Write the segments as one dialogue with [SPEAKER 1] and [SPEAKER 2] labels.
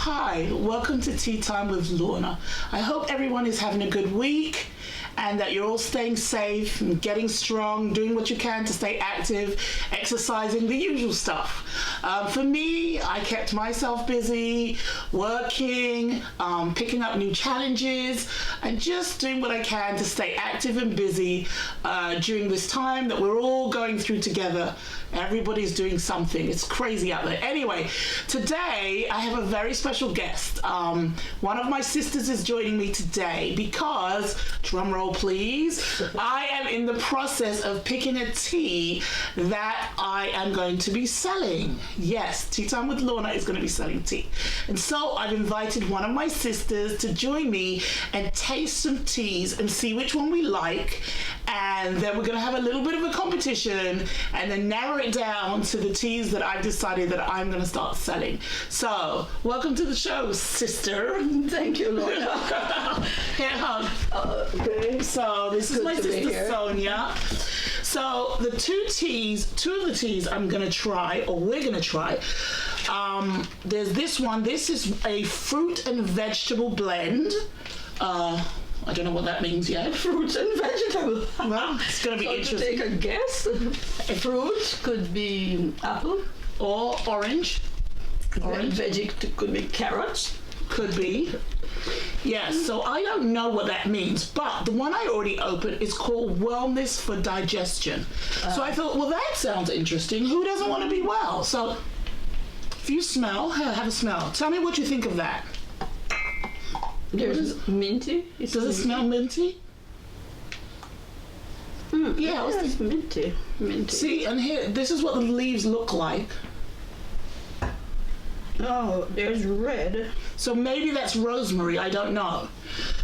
[SPEAKER 1] Hi, welcome to Tea Time with Lorna. I hope everyone is having a good week and that you're all staying safe and getting strong, doing what you can to stay active, exercising, the usual stuff. For me, I kept myself busy, working, picking up new challenges, and just doing what I can to stay active and busy during this time that we're all going through together. Everybody's doing something. It's crazy out there. Anyway, today I have a very special guest. One of my sisters is joining me today because, drum roll please, I am in the process of picking a tea that I am going to be selling. Yes, Tea Time with Lorna is going to be selling tea. And so I've invited one of my sisters to join me and taste some teas and see which one we like. And then we're going to have a little bit of a competition and then narrow it down to the teas that I've decided that I'm going to start selling. So, welcome to the show, sister.
[SPEAKER 2] Thank you, Lorna.
[SPEAKER 1] Hand hug.
[SPEAKER 2] Okay.
[SPEAKER 1] So, this is my sister, Sonia. So, two of the teas I'm going to try, or we're going to try. There's this one. This is a fruit and vegetable blend. I don't know what that means yet.
[SPEAKER 2] Fruits and vegetables.
[SPEAKER 1] Well, it's going to be interesting.
[SPEAKER 2] To take a guess. A fruit could be apple.
[SPEAKER 1] Or orange. Orange.
[SPEAKER 2] Veggie could be carrots.
[SPEAKER 1] Could be. Yes, so I don't know what that means, but the one I already opened is called Wellness for Digestion. So I thought, well, that sounds interesting. Who doesn't want to be well? So if you smell, have a smell. Tell me what you think of that.
[SPEAKER 2] There's minty.
[SPEAKER 1] Does it smell minty? Yeah,
[SPEAKER 2] it's minty. Minty.
[SPEAKER 1] See, and here, this is what the leaves look like.
[SPEAKER 2] Oh, there's red.
[SPEAKER 1] So maybe that's rosemary. I don't know.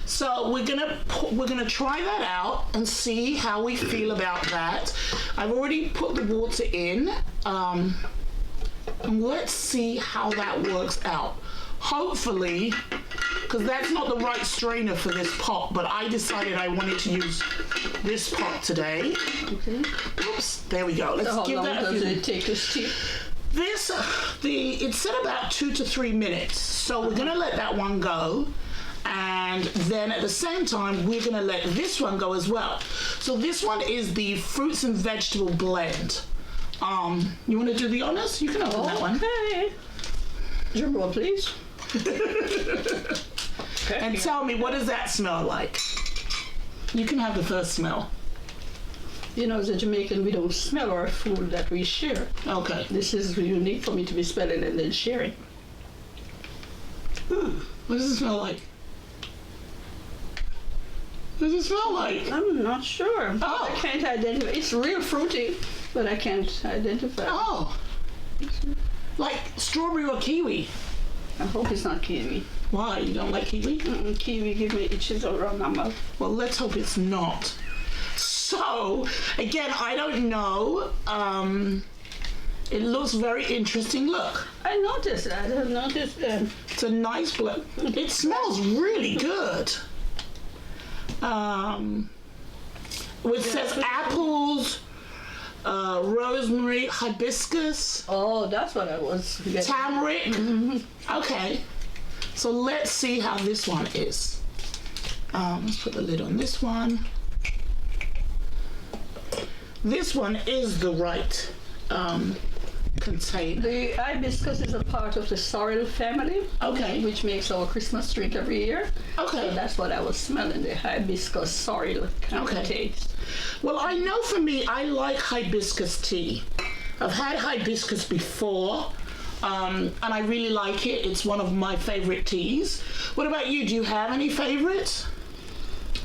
[SPEAKER 1] So we're gonna try that out and see how we feel about that. I've already put the water in, and let's see how that works out. Hopefully, because that's not the right strainer for this pot, but I decided I wanted to use this pot today.
[SPEAKER 2] Okay.
[SPEAKER 1] Oops, there we go. Let's give that a few.
[SPEAKER 2] How long does it take to steep?
[SPEAKER 1] It said about 2 to 3 minutes. So we're gonna let that one go. And then at the same time, we're gonna let this one go as well. So this one is the fruits and vegetable blend. You wanna do the honors? You can open that one.
[SPEAKER 2] Okay. Drum roll, please.
[SPEAKER 1] And tell me, what does that smell like? You can have the first smell.
[SPEAKER 2] You know, as a Jamaican, we don't smell our food that we share.
[SPEAKER 1] Okay.
[SPEAKER 2] This is unique for me to be smelling and then sharing.
[SPEAKER 1] What does it smell like? What does it smell like?
[SPEAKER 2] I'm not sure.
[SPEAKER 1] Oh.
[SPEAKER 2] I can't identify. It's real fruity, but I can't identify.
[SPEAKER 1] Oh. Like strawberry or kiwi?
[SPEAKER 2] I hope it's not kiwi.
[SPEAKER 1] Why? You don't like kiwi?
[SPEAKER 2] Kiwi give me itches around my mouth.
[SPEAKER 1] Well, let's hope it's not. So, again, I don't know. It looks very interesting. Look.
[SPEAKER 2] I noticed that. I noticed that.
[SPEAKER 1] It's a nice blend. It smells really good. It says apples, rosemary, hibiscus.
[SPEAKER 2] Oh, that's what I was getting.
[SPEAKER 1] Turmeric. Okay. So let's see how this one is. Let's put the lid on this one. This one is the right container.
[SPEAKER 2] The hibiscus is a part of the sorrel family.
[SPEAKER 1] Okay.
[SPEAKER 2] Which makes our Christmas drink every year.
[SPEAKER 1] Okay.
[SPEAKER 2] So that's what I was smelling, the hibiscus sorrel kind of taste.
[SPEAKER 1] Well, I know for me, I like hibiscus tea. I've had hibiscus before, and I really like it. It's one of my favorite teas. What about you? Do you have any favorites?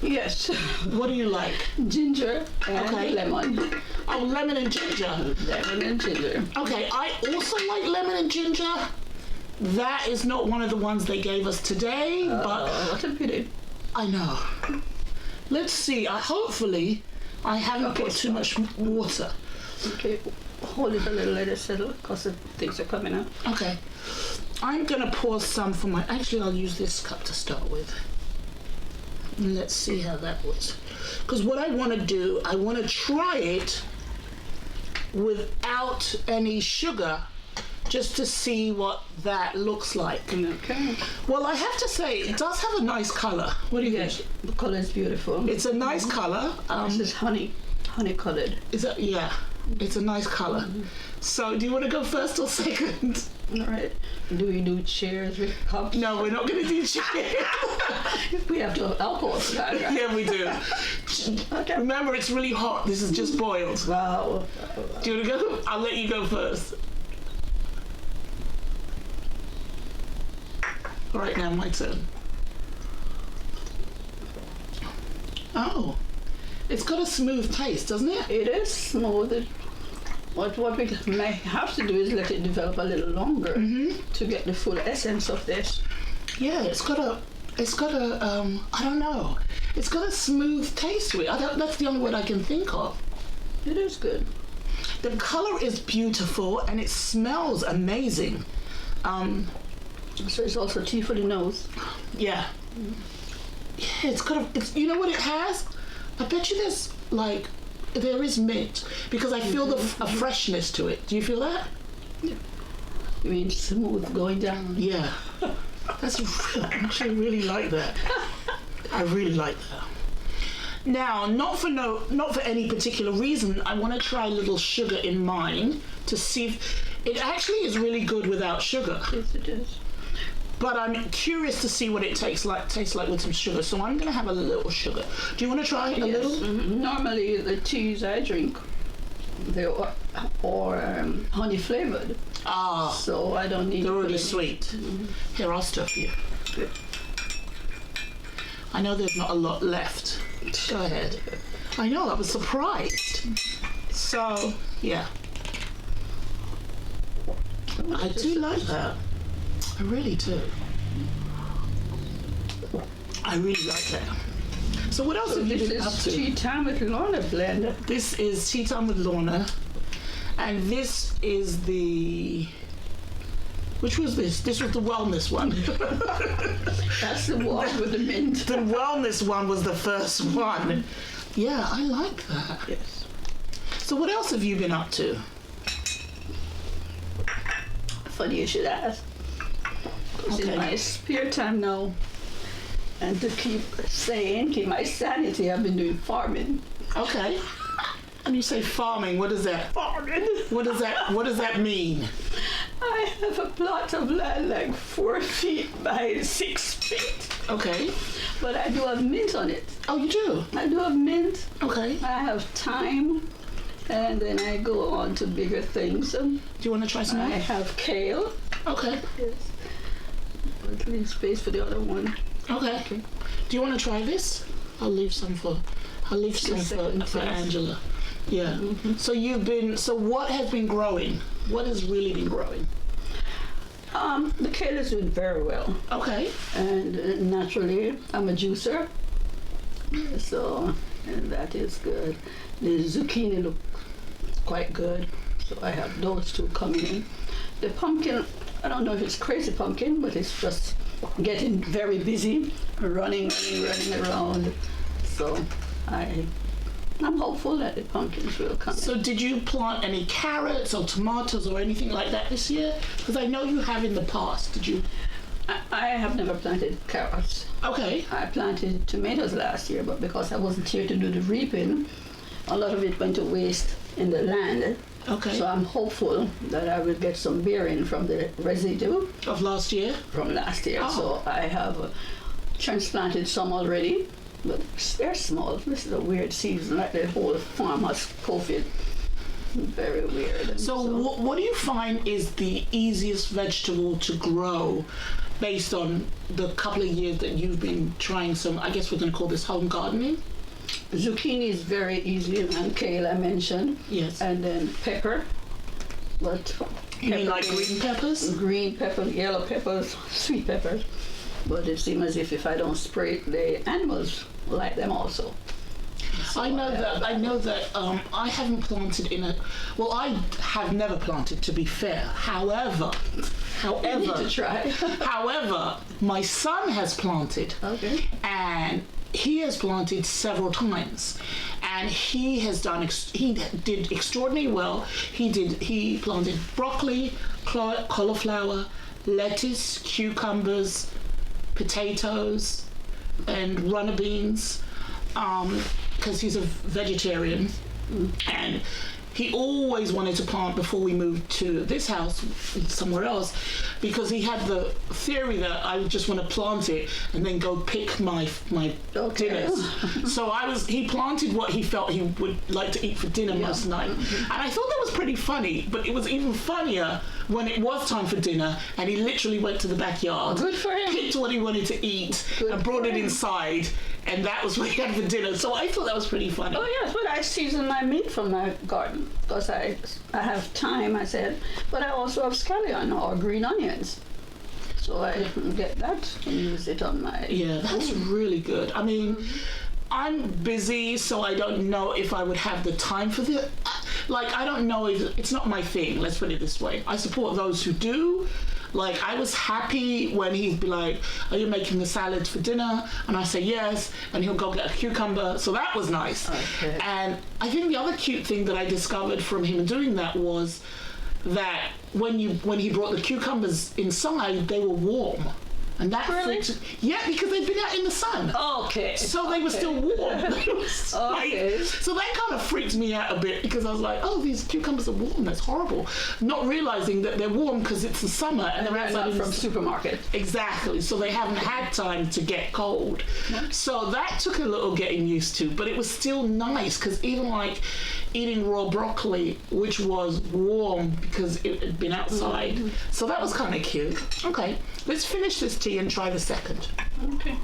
[SPEAKER 2] Yes.
[SPEAKER 1] What do you like?
[SPEAKER 2] Ginger and lemon.
[SPEAKER 1] Oh, lemon and ginger.
[SPEAKER 2] Lemon and ginger.
[SPEAKER 1] Okay, I also like lemon and ginger. That is not one of the ones they gave us today, but
[SPEAKER 2] what a pity.
[SPEAKER 1] I know. Let's see. Hopefully, I haven't put too much water.
[SPEAKER 2] Okay, hold it a little, let it settle, because things are coming out.
[SPEAKER 1] Okay. I'm gonna pour some for my. Actually, I'll use this cup to start with. Let's see how that was. Because what I want to do, I want to try it without any sugar just to see what that looks like.
[SPEAKER 2] Okay.
[SPEAKER 1] Well, I have to say, it does have a nice colour. What do you
[SPEAKER 2] Yes,
[SPEAKER 1] think?
[SPEAKER 2] the color is beautiful.
[SPEAKER 1] It's a nice colour.
[SPEAKER 2] This is honey colored.
[SPEAKER 1] Is that, yeah, it's a nice colour. So, do you want to go first or second?
[SPEAKER 2] All right. Do we do chairs with cups?
[SPEAKER 1] No, we're not going to do cheers.
[SPEAKER 2] We have to have alcohol for that, right?
[SPEAKER 1] Yeah, we do.
[SPEAKER 2] Okay.
[SPEAKER 1] Remember, it's really hot. This is just boiled.
[SPEAKER 2] Wow.
[SPEAKER 1] Do you want to go? I'll let you go first. All right, now my turn. Oh, it's got a smooth taste, doesn't it?
[SPEAKER 2] It is smooth. What we may have to do is let it develop a little longer to get the full essence of this.
[SPEAKER 1] Yeah, it's got a, I don't know. It's got a smooth taste to it. That's the only word I can think of.
[SPEAKER 2] It is good.
[SPEAKER 1] The color is beautiful and it smells amazing.
[SPEAKER 2] So it's also tea for the nose.
[SPEAKER 1] Yeah. Yeah, it's you know what it has? I bet you there is mint because I feel a freshness to it. Do you feel that?
[SPEAKER 2] You mean smooth going down?
[SPEAKER 1] Yeah. That's I actually really like that. I really like that. Now, not for any particular reason, I want to try a little sugar in mine to see if it actually is really good without sugar.
[SPEAKER 2] Yes, it is.
[SPEAKER 1] But I'm curious to see what it tastes like with some sugar. So I'm going to have a little sugar. Do you want to try a little?
[SPEAKER 2] Normally the teas I drink, they are honey flavored.
[SPEAKER 1] Ah,
[SPEAKER 2] So I don't need.
[SPEAKER 1] they're
[SPEAKER 2] to put
[SPEAKER 1] already
[SPEAKER 2] any-
[SPEAKER 1] sweet. Here, I'll stuff you.
[SPEAKER 2] Good.
[SPEAKER 1] I know there's not a lot left. Go ahead. I know, I was surprised. So, yeah. I do like that. I really do. I really like that. So what else
[SPEAKER 2] So
[SPEAKER 1] have you
[SPEAKER 2] this
[SPEAKER 1] been up
[SPEAKER 2] is
[SPEAKER 1] to?
[SPEAKER 2] tea time with Lorna blend.
[SPEAKER 1] This is Tea Time with Lorna. And this is the... Which was this? This was the wellness one.
[SPEAKER 2] That's the one with the mint.
[SPEAKER 1] The wellness one was the first one. Yeah, I like that.
[SPEAKER 2] Yes.
[SPEAKER 1] So what else have you been up to?
[SPEAKER 2] Funny you should ask. 'Cause
[SPEAKER 1] Okay.
[SPEAKER 2] in my spare time now, and to keep my sanity, I've been doing farming.
[SPEAKER 1] Okay. And you say farming, what is that?
[SPEAKER 2] Farming.
[SPEAKER 1] What does that mean?
[SPEAKER 2] I have a plot of land like 4 feet by 6 feet,
[SPEAKER 1] Okay.
[SPEAKER 2] but I do have mint on it.
[SPEAKER 1] Oh, you do?
[SPEAKER 2] I do have mint.
[SPEAKER 1] Okay.
[SPEAKER 2] I have thyme, and then I go on to bigger things.
[SPEAKER 1] Do you want to try some
[SPEAKER 2] I
[SPEAKER 1] more?
[SPEAKER 2] have kale.
[SPEAKER 1] Okay.
[SPEAKER 2] Yes. But leave space for the other one.
[SPEAKER 1] Okay. Do you want to try this? I'll leave some for
[SPEAKER 2] second
[SPEAKER 1] for
[SPEAKER 2] place.
[SPEAKER 1] Angela. Yeah. So what has been growing? What has really been growing?
[SPEAKER 2] The kale is doing very well,
[SPEAKER 1] Okay.
[SPEAKER 2] and naturally, I'm a juicer, so and that is good. The zucchini look quite good, so I have those two coming in. The pumpkin, I don't know if it's crazy pumpkin, but it's just getting very busy, running around. So I'm hopeful that the pumpkins will come.
[SPEAKER 1] So did you plant any carrots or tomatoes or anything like that this year? Because I know you have in the past. Did you?
[SPEAKER 2] I have never planted carrots.
[SPEAKER 1] Okay.
[SPEAKER 2] I planted tomatoes last year, but because I wasn't here to do the reaping, a lot of it went to waste in the land.
[SPEAKER 1] Okay.
[SPEAKER 2] So I'm hopeful that I will get some bearing from the residue
[SPEAKER 1] Of last year?
[SPEAKER 2] from last year.
[SPEAKER 1] Oh.
[SPEAKER 2] So I have transplanted some already, but they're small. This is a weird season, like the whole farm has COVID. Very weird. And
[SPEAKER 1] So what do you find is the easiest vegetable to grow based on the couple of years that you've been trying some, I guess we're going to call this home gardening?
[SPEAKER 2] zucchini is very easy, and kale I mentioned.
[SPEAKER 1] Yes.
[SPEAKER 2] And then pepper. But
[SPEAKER 1] You mean like green peppers?
[SPEAKER 2] green pepper, yellow peppers, sweet peppers. But it seems as if I don't spray it, the animals like them also. So
[SPEAKER 1] I know that I haven't planted in a, well, I have never planted, to be fair. However,
[SPEAKER 2] You need to try.
[SPEAKER 1] however, my son has planted,
[SPEAKER 2] Okay.
[SPEAKER 1] and he has planted several times, and he has done. He did extraordinarily well. He planted broccoli, cauliflower, lettuce, cucumbers, potatoes, and runner beans, because he's a vegetarian, and he always wanted to plant before we moved to this house somewhere else, because he had the theory that I would just want to plant it and then go pick my dinners. So he planted what he felt he would like to eat for dinner most night. And I thought that was pretty funny, but it was even funnier when it was time for dinner and he literally went to the backyard,
[SPEAKER 2] Good for him.
[SPEAKER 1] picked what he wanted to eat, and brought it inside, and that was what he had for dinner. So I thought that was pretty funny.
[SPEAKER 2] Oh yes, but I season my meat from my garden because I have time, I said, but I also have scallion or green onions. So I get that and use it on my...
[SPEAKER 1] Yeah, that's really good. I mean, I'm busy, so I don't know if I would have the time for the... Like, I don't know if... It's not my thing, let's put it this way. I support those who do. Like, I was happy when he'd be like, are you making the salad for dinner? And I say yes, and he'll go get a cucumber. So that was nice.
[SPEAKER 2] Okay.
[SPEAKER 1] And I think the other cute thing that I discovered from him doing that was that when he brought the cucumbers inside, they were warm. And that
[SPEAKER 2] Really?
[SPEAKER 1] Yeah, because they'd been out in the sun.
[SPEAKER 2] Okay.
[SPEAKER 1] So they were still warm.
[SPEAKER 2] Okay.
[SPEAKER 1] So that kind of freaked me out a bit, because I was like, oh, these cucumbers are warm, that's horrible. Not realizing that they're warm because it's the summer and they're outside
[SPEAKER 2] from supermarket.
[SPEAKER 1] Exactly. So they haven't had time to get cold. So that took a little getting used to, but it was still nice, because even like eating raw broccoli, which was warm because it had been outside. So that was kind of cute. Okay, let's finish this tea and try the second.
[SPEAKER 2] Okay.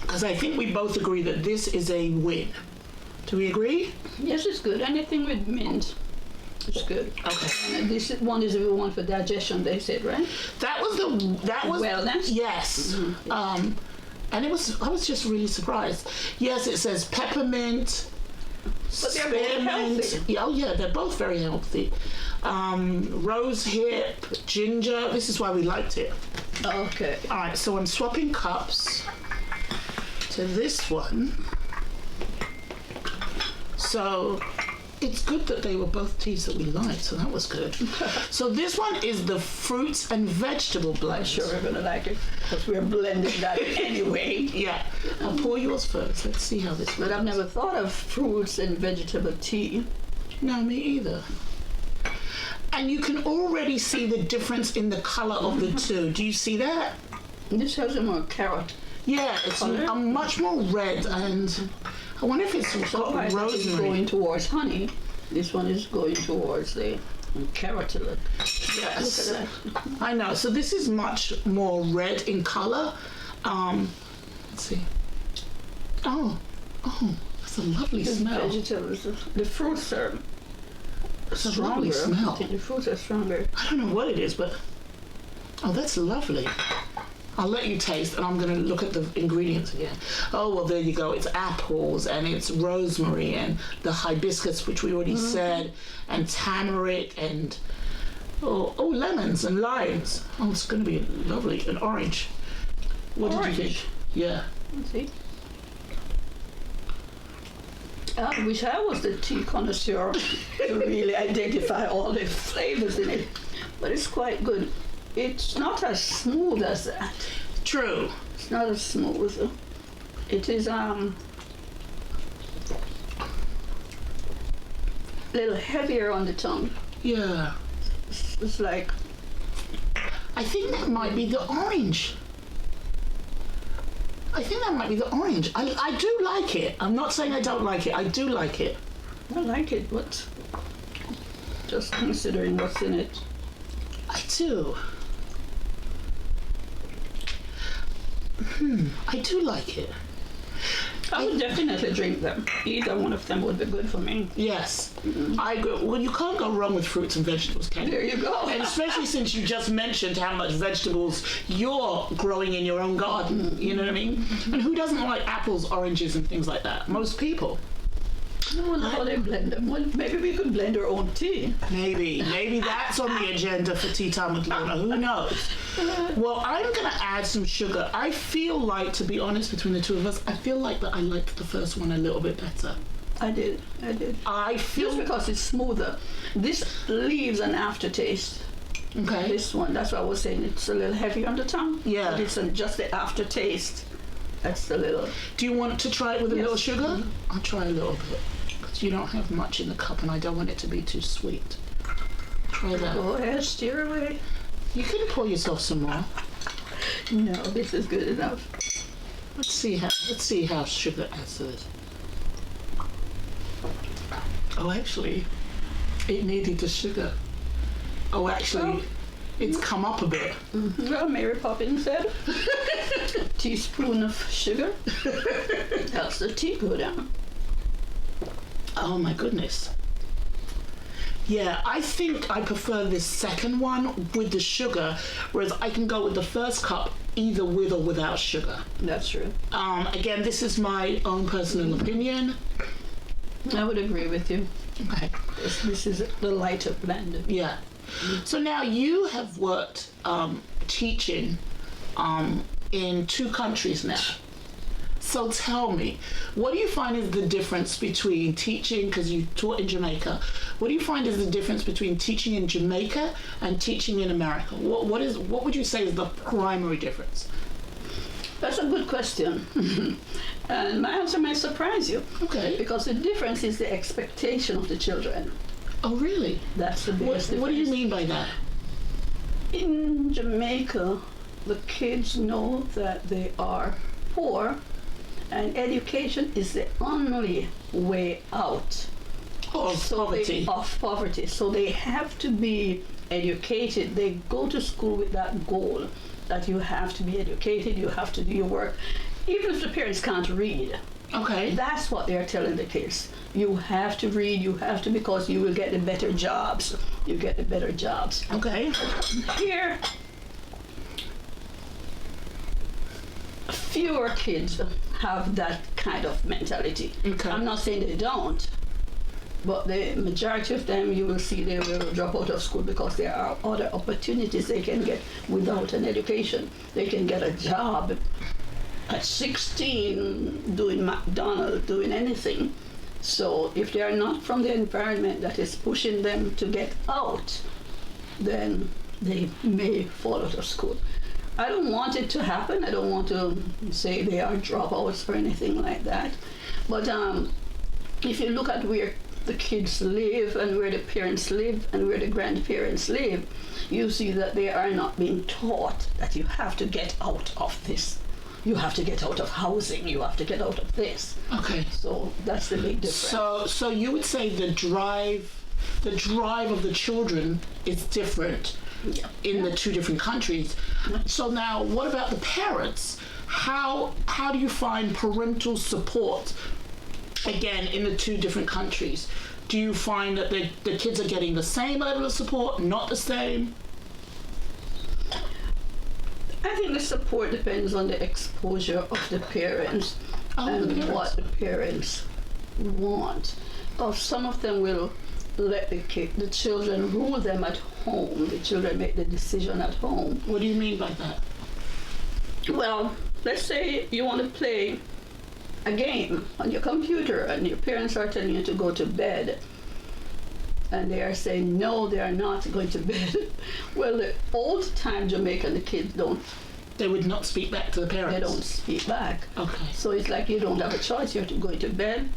[SPEAKER 1] Because I think we both agree that this is a win. Do we agree?
[SPEAKER 2] Yes, it's good. Anything with mint, it's good.
[SPEAKER 1] Okay.
[SPEAKER 2] And this one is the one for digestion, they said, right?
[SPEAKER 1] That was
[SPEAKER 2] Wellness?
[SPEAKER 1] Yes. And I was just really surprised. Yes, it says peppermint.
[SPEAKER 2] But they're both healthy.
[SPEAKER 1] Oh yeah, they're both very healthy. Rose hip, ginger. This is why we liked it.
[SPEAKER 2] Okay.
[SPEAKER 1] All right, so I'm swapping cups to this one. So it's good that they were both teas that we liked, so that was good. So this one is the fruits and vegetable blend.
[SPEAKER 2] I'm sure we're going to like it because we're blending that anyway.
[SPEAKER 1] Yeah. I'll pour yours first. Let's see how this works.
[SPEAKER 2] But I've never thought of fruits and vegetable tea.
[SPEAKER 1] No, me either. And you can already see the difference in the color of the two. Do you see that?
[SPEAKER 2] This has a more carrot.
[SPEAKER 1] Yeah, it's a much more red, and I wonder if it's got
[SPEAKER 2] It's
[SPEAKER 1] rosemary.
[SPEAKER 2] going towards honey. This one is going towards the carrot.
[SPEAKER 1] Yes.
[SPEAKER 2] Look at that.
[SPEAKER 1] I know. So this is much more red in color. Let's see. Oh, that's a lovely
[SPEAKER 2] The
[SPEAKER 1] smell.
[SPEAKER 2] vegetables, the fruits are
[SPEAKER 1] It's a
[SPEAKER 2] stronger.
[SPEAKER 1] lovely smell.
[SPEAKER 2] I think the fruits are stronger.
[SPEAKER 1] I don't know what it is, but oh, that's lovely. I'll let you taste, and I'm going to look at the ingredients again. Oh, well, there you go. It's apples, and it's rosemary, and the hibiscus, which we already said, and turmeric, and lemons and limes. Oh, it's going to be lovely. And orange. What did you think? Yeah.
[SPEAKER 2] Let's see. I wish I was the tea connoisseur to really identify all the flavors in it, but it's quite good. It's not as smooth as that.
[SPEAKER 1] True.
[SPEAKER 2] It's not as smooth. It is a little heavier on the tongue.
[SPEAKER 1] Yeah.
[SPEAKER 2] It's like,
[SPEAKER 1] I think that might be the orange. I do like it. I'm not saying I don't like it. I do like it.
[SPEAKER 2] I like it, but just considering what's in it.
[SPEAKER 1] I do. I do like it.
[SPEAKER 2] I would definitely drink them. Either one of them would be good for me.
[SPEAKER 1] Yes. I agree. Well, you can't go wrong with fruits and vegetables, can you?
[SPEAKER 2] There you go.
[SPEAKER 1] And especially since you just mentioned how much vegetables you're growing in your own garden. You know what I mean? And who doesn't like apples, oranges, and things like that? Most people.
[SPEAKER 2] I wonder how they blend them. Well, maybe we could blend our own tea.
[SPEAKER 1] Maybe that's on the agenda for Tea Time with Lorna. Who knows? Well, I'm gonna add some sugar. I feel like, to be honest, between the two of us, I feel like that I liked the first one a little bit better.
[SPEAKER 2] I did.
[SPEAKER 1] I feel
[SPEAKER 2] Just because it's smoother. This leaves an aftertaste.
[SPEAKER 1] okay.
[SPEAKER 2] This one, that's what I was saying. It's a little heavy on the tongue.
[SPEAKER 1] Yeah.
[SPEAKER 2] But it's just the aftertaste. That's a little.
[SPEAKER 1] Do you want to try it with a
[SPEAKER 2] Yes.
[SPEAKER 1] little sugar? I'll try a little bit because you don't have much in the cup, and I don't want it to be too sweet. Try that.
[SPEAKER 2] Go ahead, steer away.
[SPEAKER 1] You can pour yourself some more.
[SPEAKER 2] No, this is good enough.
[SPEAKER 1] Let's see how sugar adds to this. Oh, actually, it needed the sugar. Oh, actually, it's come up a bit.
[SPEAKER 2] Well, Mary Poppins said, a teaspoon of sugar helps the tea go down.
[SPEAKER 1] Oh my goodness. Yeah, I think I prefer this second one with the sugar, whereas I can go with the first cup either with or without sugar.
[SPEAKER 2] That's true.
[SPEAKER 1] Again, this is my own personal opinion.
[SPEAKER 2] I would agree with you.
[SPEAKER 1] Okay.
[SPEAKER 2] This is the lighter blend.
[SPEAKER 1] Yeah. So now you have worked teaching in 2 countries now. So tell me, what do you find is the difference between teaching, because you taught in Jamaica, what do you find is the difference between teaching in Jamaica and teaching in America? What would you say is the primary difference?
[SPEAKER 2] That's a good question. And my answer might surprise you.
[SPEAKER 1] Okay.
[SPEAKER 2] Because the difference is the expectation of the children.
[SPEAKER 1] Oh, really?
[SPEAKER 2] That's the biggest difference.
[SPEAKER 1] What do you mean by that?
[SPEAKER 2] In Jamaica, the kids know that they are poor, and education is the only way out
[SPEAKER 1] Of poverty.
[SPEAKER 2] Of poverty. So they have to be educated. They go to school with that goal that you have to be educated, you have to do your work, even if the parents can't read.
[SPEAKER 1] Okay.
[SPEAKER 2] That's what they're telling the kids. You have to read, you have to, because you will get the better jobs. You get the better jobs.
[SPEAKER 1] Okay.
[SPEAKER 2] Here, fewer kids have that kind of mentality.
[SPEAKER 1] Okay.
[SPEAKER 2] I'm not saying they don't, but the majority of them, you will see they will drop out of school because there are other opportunities they can get without an education. They can get a job at 16 doing McDonald's, doing anything. So if they are not from the environment that is pushing them to get out, then they may fall out of school. I don't want it to happen. I don't want to say they are dropouts or anything like that. But if you look at where the kids live and where the parents live and where the grandparents live, you see that they are not being taught that you have to get out of this. You have to get out of housing. You have to get out of this.
[SPEAKER 1] Okay.
[SPEAKER 2] So that's the big difference.
[SPEAKER 1] So you would say the drive of the children is different in the 2 different countries. So now, what about the parents? How do you find parental support again in the 2 different countries? Do you find that the kids are getting the same level of support, not the same?
[SPEAKER 2] I think the support depends on the exposure of the parents and what the parents want. Some of them will let the children rule them at home. The children make the decision at home.
[SPEAKER 1] What do you mean by that?
[SPEAKER 2] Well, let's say you want to play a game on your computer and your parents are telling you to go to bed. And they are saying, no, they are not going to bed. Well, the old time Jamaican, the kids don't.
[SPEAKER 1] They would not speak back to the parents?
[SPEAKER 2] They don't speak back.
[SPEAKER 1] Okay.
[SPEAKER 2] So it's like you don't have a choice. You're going to bed,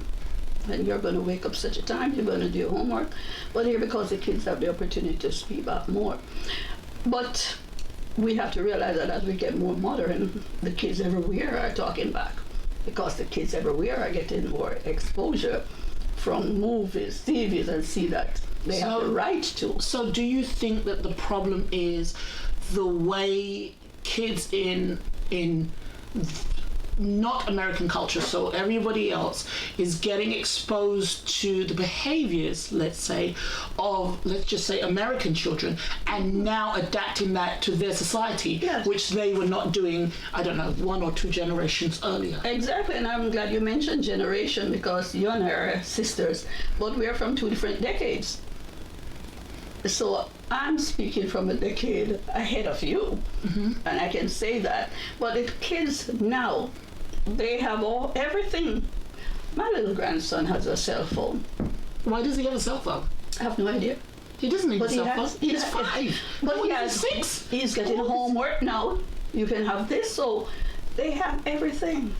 [SPEAKER 2] and you're going to wake up such a time. You're going to do your homework. But here, because the kids have the opportunity to speak back more. But we have to realize that as we get more modern, the kids everywhere are talking back. Because the kids everywhere are getting more exposure from movies, TVs, and see that they have the right to.
[SPEAKER 1] So do you think that the problem is the way kids in not American culture, so everybody else is getting exposed to the behaviors, let's say, of, let's just say, American children, and now adapting that to their society,
[SPEAKER 2] Yes.
[SPEAKER 1] which they were not doing, I don't know, 1 or 2 generations earlier.
[SPEAKER 2] Exactly, and I'm glad you mentioned generation, because you and I are sisters, but we're from 2 different decades. So I'm speaking from a decade ahead of you, and I can say that. But the kids now, they have everything. My little grandson has a cell phone.
[SPEAKER 1] Why does he have a cell phone?
[SPEAKER 2] I have no idea.
[SPEAKER 1] He doesn't need a cell phone. He's 5.
[SPEAKER 2] But he
[SPEAKER 1] He's
[SPEAKER 2] has
[SPEAKER 1] 6.
[SPEAKER 2] He's getting homework now. You can have this, so they have everything.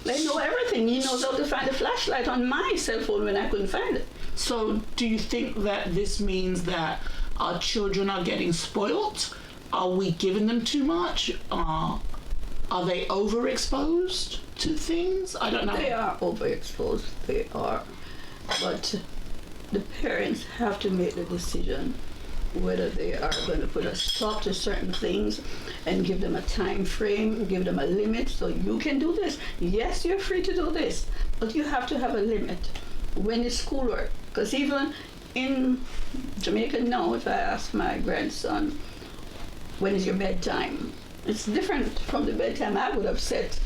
[SPEAKER 2] They know everything. He knows how to find a flashlight on my cell phone when I couldn't find it.
[SPEAKER 1] So do you think that this means that our children are getting spoilt? Are we giving them too much? Are they overexposed to things? I don't know.
[SPEAKER 2] They are overexposed. They are. But the parents have to make the decision whether they are going to put a stop to certain things and give them a time frame, give them a limit. So you can do this. Yes, you're free to do this, but you have to have a limit when it's schoolwork. Because even in Jamaica now, if I ask my grandson, when is your bedtime? It's different from the bedtime I would have set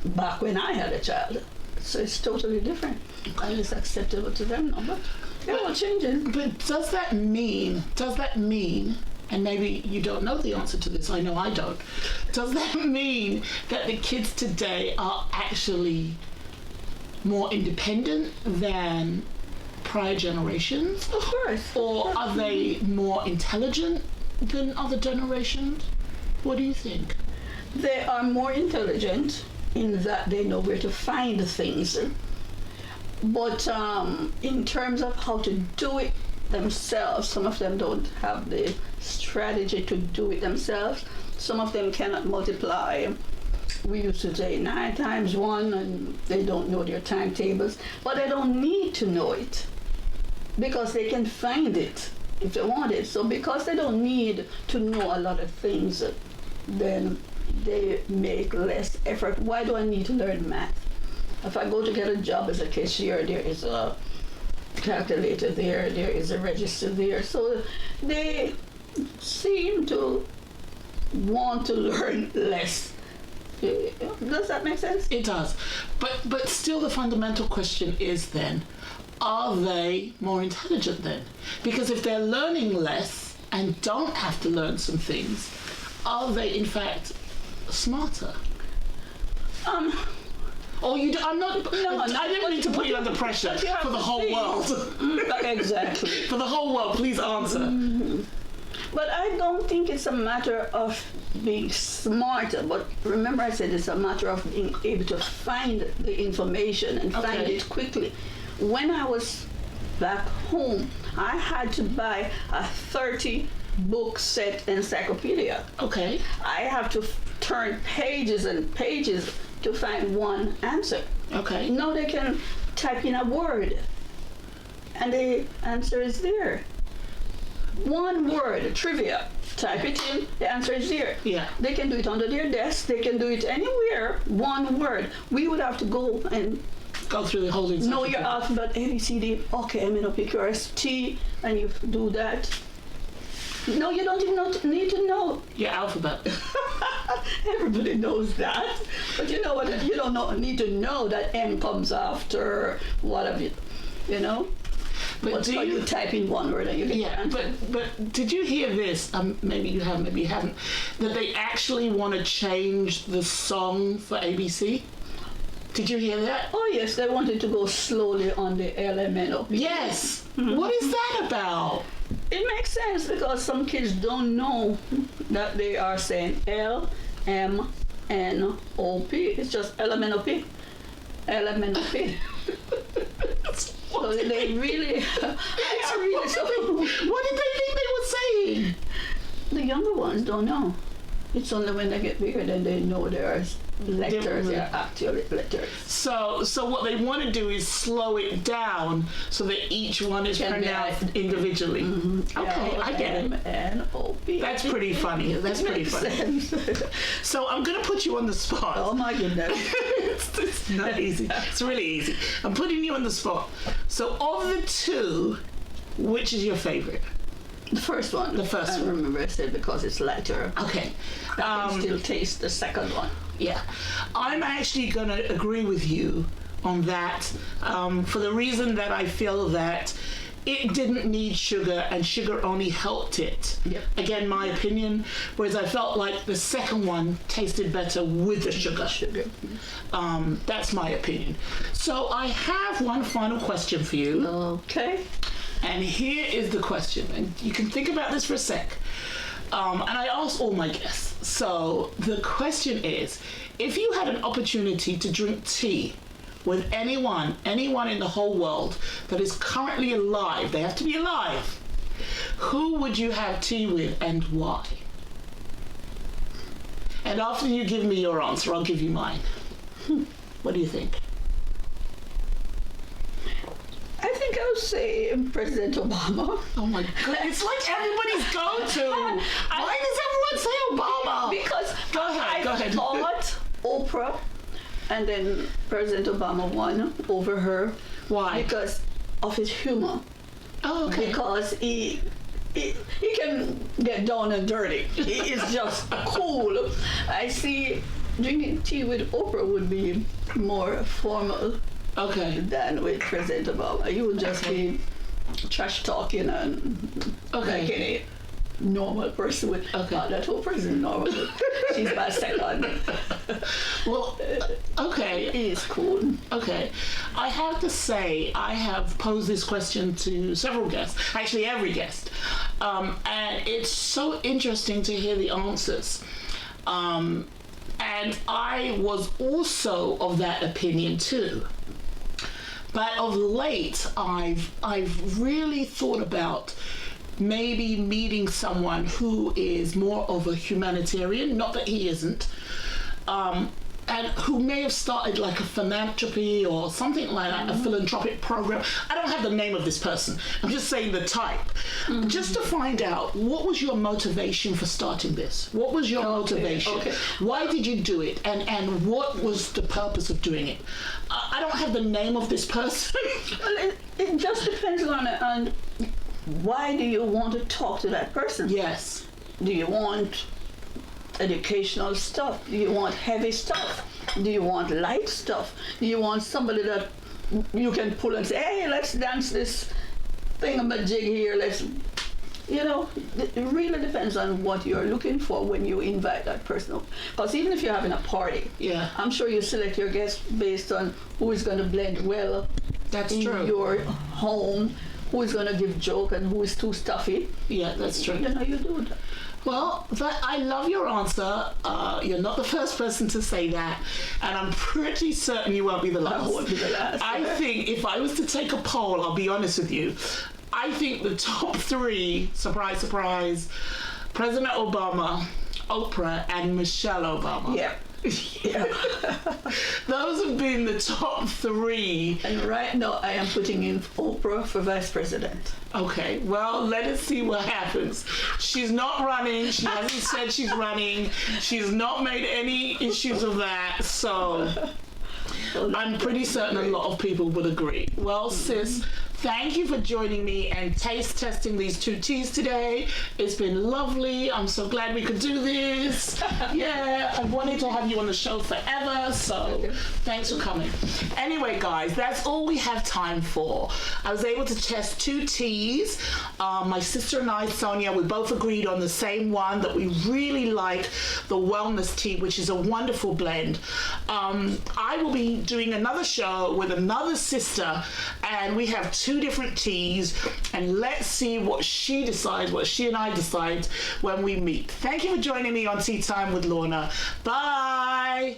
[SPEAKER 2] back when I had a child. So it's totally different. And it's acceptable to them now, but they're all changing.
[SPEAKER 1] But does that mean, and maybe you don't know the answer to this, I know I don't, does that mean that the kids today are actually more independent than prior generations?
[SPEAKER 2] Of course.
[SPEAKER 1] Or are they more intelligent than other generations? What do you think?
[SPEAKER 2] They are more intelligent in that they know where to find things. But in terms of how to do it themselves, some of them don't have the strategy to do it themselves. Some of them cannot multiply. We used to say 9 times 1, and they don't know their timetables. But they don't need to know it, because they can find it if they want it. So because they don't need to know a lot of things, then they make less effort. Why do I need to learn math? If I go to get a job as a cashier, there is a calculator there, there is a register there. So they seem to want to learn less. Does that make sense?
[SPEAKER 1] It does. But still the fundamental question is then, are they more intelligent then? Because if they're learning less and don't have to learn some things, are they in fact smarter? Or you? I'm not.
[SPEAKER 2] No,
[SPEAKER 1] I didn't mean to put you under pressure for the whole world.
[SPEAKER 2] Exactly.
[SPEAKER 1] For the whole world, please answer.
[SPEAKER 2] Mm-hmm. But I don't think it's a matter of being smarter. But remember, I said it's a matter of being able to find the information and find it quickly. When I was back home, I had to buy a 30-book set encyclopedia.
[SPEAKER 1] Okay.
[SPEAKER 2] I have to turn pages and pages to find one answer.
[SPEAKER 1] Okay.
[SPEAKER 2] Now they can type in a word, and the answer is there. One word, trivia. Type it in, the answer is there.
[SPEAKER 1] Yeah.
[SPEAKER 2] They can do it under their desk. They can do it anywhere. One word. We would have to go and
[SPEAKER 1] Go through the whole encyclopedia.
[SPEAKER 2] know your alphabet, A, B, C, D. Okay, I'm going to pick yours, T, and you do that. No, you don't even need to know.
[SPEAKER 1] Your alphabet.
[SPEAKER 2] Everybody knows that. But you know what? You don't need to know that M comes after whatever, you know? But you type in one word and you get the answer.
[SPEAKER 1] But did you hear this? Maybe you have, maybe you haven't. That they actually want to change the song for ABC? Did you hear that?
[SPEAKER 2] Oh yes, they wanted to go slowly on the LMNO.
[SPEAKER 1] Yes. What is that about?
[SPEAKER 2] It makes sense because some kids don't know that they are saying LMNOP. It's just LMNOP. LMNOP. So they really,
[SPEAKER 1] What did they think they were saying?
[SPEAKER 2] the younger ones don't know. It's only when they get bigger then they know there are letters, they are actual letters.
[SPEAKER 1] So what they want to do is slow it down so that each one is pronounced individually. Mm-hmm. Okay, I get it.
[SPEAKER 2] M-N-O-P.
[SPEAKER 1] That's pretty funny. That's pretty funny. So I'm going to put you on the spot.
[SPEAKER 2] Oh my goodness.
[SPEAKER 1] It's not easy. It's really easy. I'm putting you on the spot. So of the two, which is your favorite?
[SPEAKER 2] The first one.
[SPEAKER 1] The first one.
[SPEAKER 2] I remember I said because it's lighter.
[SPEAKER 1] Okay.
[SPEAKER 2] I can still taste the second one.
[SPEAKER 1] Yeah. I'm actually going to agree with you on that for the reason that I feel that it didn't need sugar and sugar only helped it.
[SPEAKER 2] Yep.
[SPEAKER 1] Again, my opinion. Whereas I felt like the second one tasted better with the sugar. That's my opinion. So I have one final question for you.
[SPEAKER 2] Okay.
[SPEAKER 1] And here is the question, and you can think about this for a sec. And I asked all my guests. So the question is, if you had an opportunity to drink tea with anyone in the whole world that is currently alive, they have to be alive, who would you have tea with and why? And after you give me your answer, I'll give you mine. What do you think?
[SPEAKER 2] I think I would say President Obama.
[SPEAKER 1] Oh my God, it's like everybody's go-to. Why does everyone say Obama?
[SPEAKER 2] Because
[SPEAKER 1] Go ahead.
[SPEAKER 2] I thought Oprah and then President Obama won over her.
[SPEAKER 1] Why?
[SPEAKER 2] Because of his humor.
[SPEAKER 1] Oh, okay.
[SPEAKER 2] Because he can get down and dirty. He is just cool. I see drinking tea with Oprah would be more formal.
[SPEAKER 1] Okay.
[SPEAKER 2] Than with President Obama. You would just be trash talking and like any normal person would.
[SPEAKER 1] Okay.
[SPEAKER 2] That whole person is normal. She's my second.
[SPEAKER 1] Well, okay.
[SPEAKER 2] He is cool.
[SPEAKER 1] Okay. I have to say, I have posed this question to several guests, actually every guest. And it's so interesting to hear the answers. And I was also of that opinion too. But of late, I've really thought about maybe meeting someone who is more of a humanitarian, not that he isn't, and who may have started like a philanthropy or something like that, a philanthropic program. I don't have the name of this person. I'm just saying the type. Just to find out, what was your motivation for starting this? What was your motivation?
[SPEAKER 2] Okay.
[SPEAKER 1] Why did you do it? And what was the purpose of doing it? I don't have the name of this person.
[SPEAKER 2] Well, it just depends on why do you want to talk to that person?
[SPEAKER 1] Yes.
[SPEAKER 2] Do you want educational stuff? Do you want heavy stuff? Do you want light stuff? Do you want somebody that you can pull and say, hey, let's dance this thingamajig here, let's, it really depends on what you're looking for when you invite that person. Because even if you're having a party, I'm sure you select your guests based on who is going to blend well in your home, who is going to give joke and who is too stuffy.
[SPEAKER 1] Yeah, that's true.
[SPEAKER 2] You do that.
[SPEAKER 1] Well, I love your answer. You're not the first person to say that, and I'm pretty certain you won't be the last.
[SPEAKER 2] I won't be the last.
[SPEAKER 1] I think if I was to take a poll, I'll be honest with you, I think the top three, surprise, surprise, President Obama, Oprah, and Michelle Obama.
[SPEAKER 2] Yeah.
[SPEAKER 1] Those have been the top three.
[SPEAKER 2] And right now I am putting in Oprah for vice president.
[SPEAKER 1] Okay, well, let us see what happens. She's not running. She hasn't said she's running. She's not made any issues of that. So I'm pretty certain a lot of people would agree. Well, sis, thank you for joining me and taste testing these two teas today. It's been lovely. I'm so glad we could do this. Yeah, I've wanted to have you on the show forever, so thanks for coming. Anyway, guys, that's all we have time for. I was able to test two teas. My sister and I, Sonia, we both agreed on the same one that we really like, the wellness tea, which is a wonderful blend. I will be doing another show with another sister, and we have two different teas, and let's see what she decides, what she and I decide when we meet. Thank you for joining me on Tea Time with Lorna. Bye.